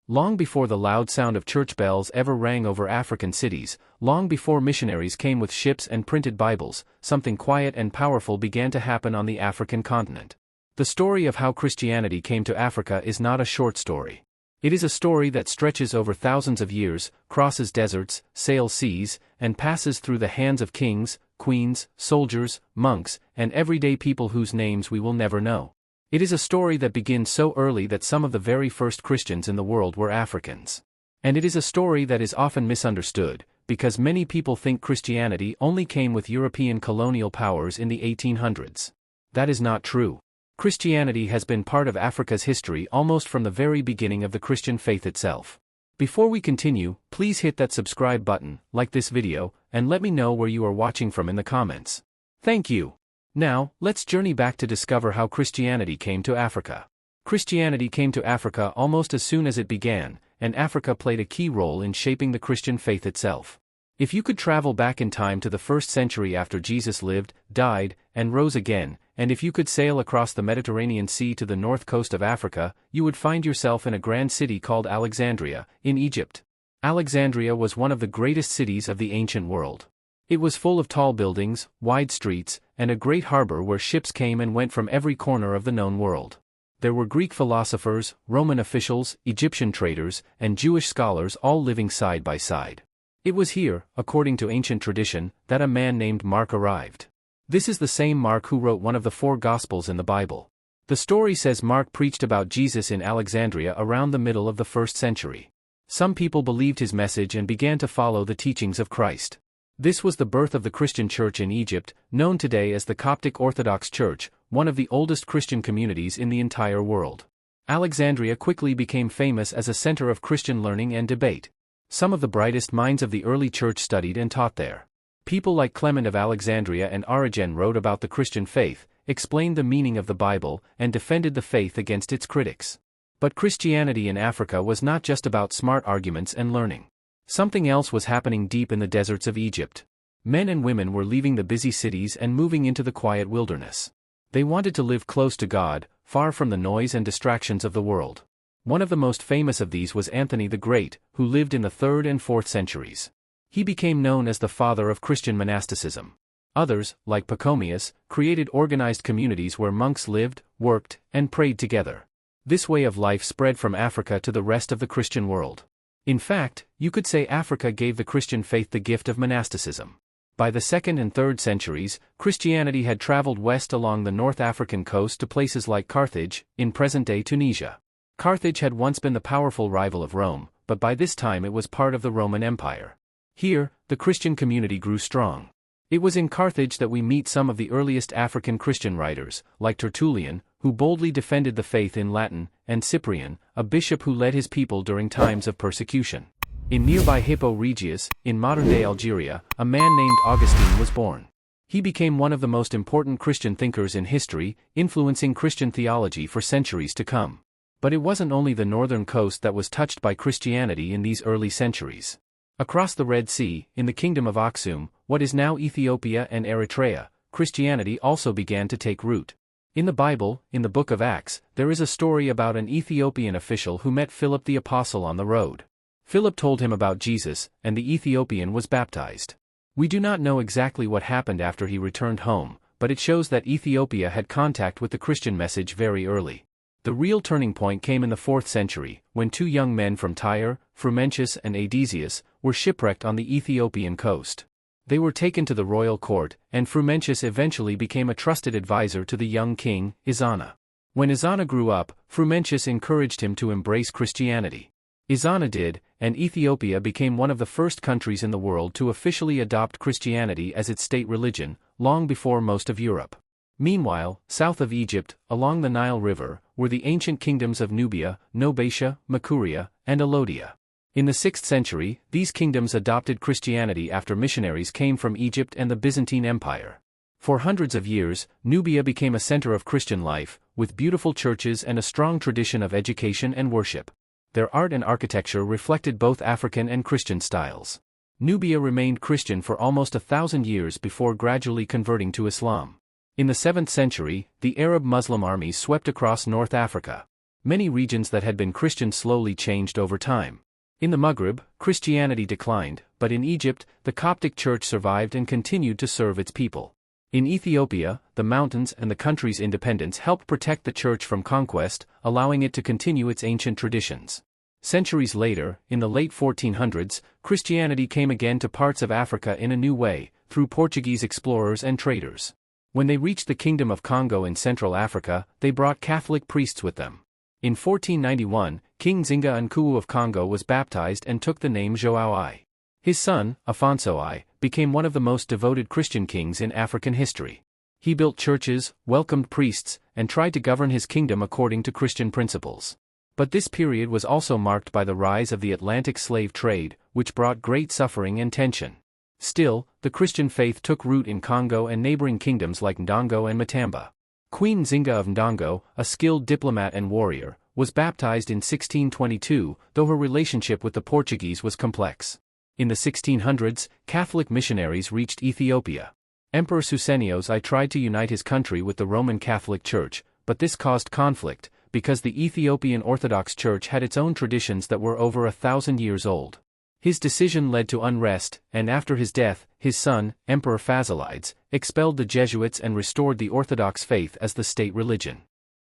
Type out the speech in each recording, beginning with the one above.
Long before the loud sound of church bells ever rang over African cities, long before missionaries came with ships and printed Bibles, something quiet and powerful began to happen on the African continent. The story of how Christianity came to Africa is not a short story. It is a story that stretches over thousands of years, crosses deserts, sails seas, and passes through the hands of kings, queens, soldiers, monks, and everyday people whose names we will never know. It is a story that begins so early that some of the very first Christians in the world were Africans. And it is a story that is often misunderstood, because many people think Christianity only came with European colonial powers in the 1800s. That is not true. Christianity has been part of Africa's history almost from the very beginning of the Christian faith itself. Before we continue, please hit that subscribe button, like this video, and let me know where you are watching from in the comments. Thank you. Now, let's journey back to discover how Christianity came to Africa. Christianity came to Africa almost as soon as it began, and Africa played a key role in shaping the Christian faith itself. If you could travel back in time to the 1st century after Jesus lived, died, and rose again, and if you could sail across the Mediterranean Sea to the north coast of Africa, you would find yourself in a grand city called Alexandria, in Egypt. Alexandria was one of the greatest cities of the ancient world. It was full of tall buildings, wide streets, and a great harbor where ships came and went from every corner of the known world. There were Greek philosophers, Roman officials, Egyptian traders, and Jewish scholars all living side by side. It was here, according to ancient tradition, that a man named Mark arrived. This is the same Mark who wrote one of the 4 Gospels in the Bible. The story says Mark preached about Jesus in Alexandria around the middle of the 1st century. Some people believed his message and began to follow the teachings of Christ. This was the birth of the Christian church in Egypt, known today as the Coptic Orthodox Church, one of the oldest Christian communities in the entire world. Alexandria quickly became famous as a center of Christian learning and debate. Some of the brightest minds of the early church studied and taught there. People like Clement of Alexandria and Origen wrote about the Christian faith, explained the meaning of the Bible, and defended the faith against its critics. But Christianity in Africa was not just about smart arguments and learning. Something else was happening deep in the deserts of Egypt. Men and women were leaving the busy cities and moving into the quiet wilderness. They wanted to live close to God, far from the noise and distractions of the world. One of the most famous of these was Anthony the Great, who lived in the 3rd and 4th centuries. He became known as the father of Christian monasticism. Others, like Pachomius, created organized communities where monks lived, worked, and prayed together. This way of life spread from Africa to the rest of the Christian world. In fact, you could say Africa gave the Christian faith the gift of monasticism. By the 2nd and 3rd centuries, Christianity had traveled west along the North African coast to places like Carthage, in present-day Tunisia. Carthage had once been the powerful rival of Rome, but by this time it was part of the Roman Empire. Here, the Christian community grew strong. It was in Carthage that we meet some of the earliest African Christian writers, like Tertullian, who boldly defended the faith in Latin, and Cyprian, a bishop who led his people during times of persecution. In nearby Hippo Regius, in modern-day Algeria, a man named Augustine was born. He became one of the most important Christian thinkers in history, influencing Christian theology for centuries to come. But it wasn't only the northern coast that was touched by Christianity in these early centuries. Across the Red Sea, in the kingdom of Aksum, what is now Ethiopia and Eritrea, Christianity also began to take root. In the Bible, in the book of Acts, there is a story about an Ethiopian official who met Philip the Apostle on the road. Philip told him about Jesus, and the Ethiopian was baptized. We do not know exactly what happened after he returned home, but it shows that Ethiopia had contact with the Christian message very early. The real turning point came in the 4th century, when 2 young men from Tyre, Frumentius and Adesius, were shipwrecked on the Ethiopian coast. They were taken to the royal court, and Frumentius eventually became a trusted advisor to the young king, Izana. When Izana grew up, Frumentius encouraged him to embrace Christianity. Izana did, and Ethiopia became one of the first countries in the world to officially adopt Christianity as its state religion, long before most of Europe. Meanwhile, south of Egypt, along the Nile River, were the ancient kingdoms of Nubia, Nobatia, Makuria, and Alodia. In the 6th century, these kingdoms adopted Christianity after missionaries came from Egypt and the Byzantine Empire. For hundreds of years, Nubia became a center of Christian life, with beautiful churches and a strong tradition of education and worship. Their art and architecture reflected both African and Christian styles. Nubia remained Christian for almost 1,000 years before gradually converting to Islam. In the 7th century, the Arab Muslim armies swept across North Africa. Many regions that had been Christian slowly changed over time. In the Maghreb, Christianity declined, but in Egypt, the Coptic Church survived and continued to serve its people. In Ethiopia, the mountains and the country's independence helped protect the Church from conquest, allowing it to continue its ancient traditions. Centuries later, in the late 1400s, Christianity came again to parts of Africa in a new way, through Portuguese explorers and traders. When they reached the Kingdom of Congo in Central Africa, they brought Catholic priests with them. In 1491, King Nzinga of Ndongo of Congo was baptized and took the name João I. His son, Afonso I, became one of the most devoted Christian kings in African history. He built churches, welcomed priests, and tried to govern his kingdom according to Christian principles. But this period was also marked by the rise of the Atlantic slave trade, which brought great suffering and tension. Still, the Christian faith took root in Congo and neighboring kingdoms like Ndongo and Matamba. Queen Nzinga of Ndongo, a skilled diplomat and warrior, was baptized in 1622, though her relationship with the Portuguese was complex. In the 1600s, Catholic missionaries reached Ethiopia. Emperor Susenyos I tried to unite his country with the Roman Catholic Church, but this caused conflict, because the Ethiopian Orthodox Church had its own traditions that were over 1,000 years old. His decision led to unrest, and after his death, his son, Emperor Phasilides, expelled the Jesuits and restored the Orthodox faith as the state religion.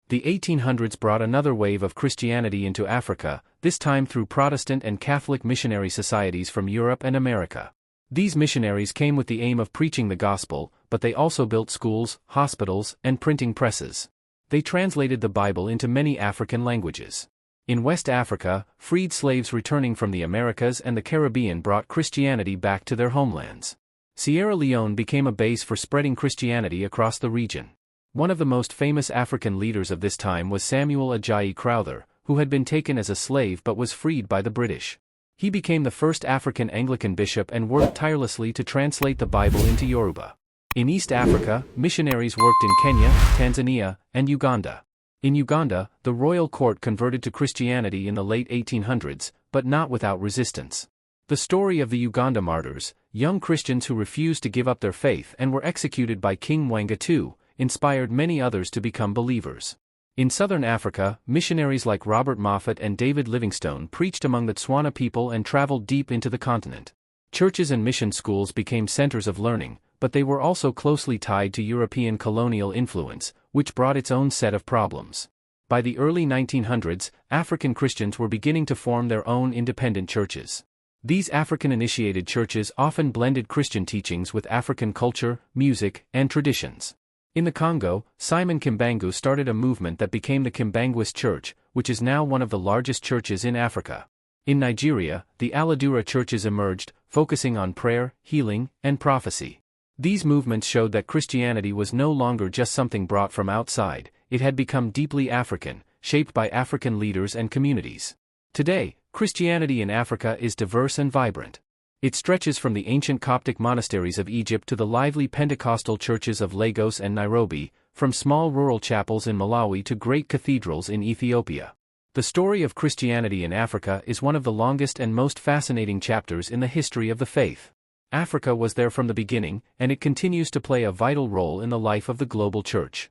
The 1800s brought another wave of Christianity into Africa, this time through Protestant and Catholic missionary societies from Europe and America. These missionaries came with the aim of preaching the gospel, but they also built schools, hospitals, and printing presses. They translated the Bible into many African languages. In West Africa, freed slaves returning from the Americas and the Caribbean brought Christianity back to their homelands. Sierra Leone became a base for spreading Christianity across the region. One of the most famous African leaders of this time was Samuel Ajayi Crowther, who had been taken as a slave but was freed by the British. He became the first African Anglican bishop and worked tirelessly to translate the Bible into Yoruba. In East Africa, missionaries worked in Kenya, Tanzania, and Uganda. In Uganda, the royal court converted to Christianity in the late 1800s, but not without resistance. The story of the Uganda Martyrs, young Christians who refused to give up their faith and were executed by King Mwanga II, inspired many others to become believers. In southern Africa, missionaries like Robert Moffat and David Livingstone preached among the Tswana people and traveled deep into the continent. Churches and mission schools became centers of learning, but they were also closely tied to European colonial influence, which brought its own set of problems. By the early 1900s, African Christians were beginning to form their own independent churches. These African-initiated churches often blended Christian teachings with African culture, music, and traditions. In the Congo, Simon Kimbangu started a movement that became the Kimbanguist Church, which is now one of the largest churches in Africa. In Nigeria, the Aladura churches emerged, focusing on prayer, healing, and prophecy. These movements showed that Christianity was no longer just something brought from outside, it had become deeply African, shaped by African leaders and communities. Today, Christianity in Africa is diverse and vibrant. It stretches from the ancient Coptic monasteries of Egypt to the lively Pentecostal churches of Lagos and Nairobi, from small rural chapels in Malawi to great cathedrals in Ethiopia. The story of Christianity in Africa is one of the longest and most fascinating chapters in the history of the faith. Africa was there from the beginning, and it continues to play a vital role in the life of the global church.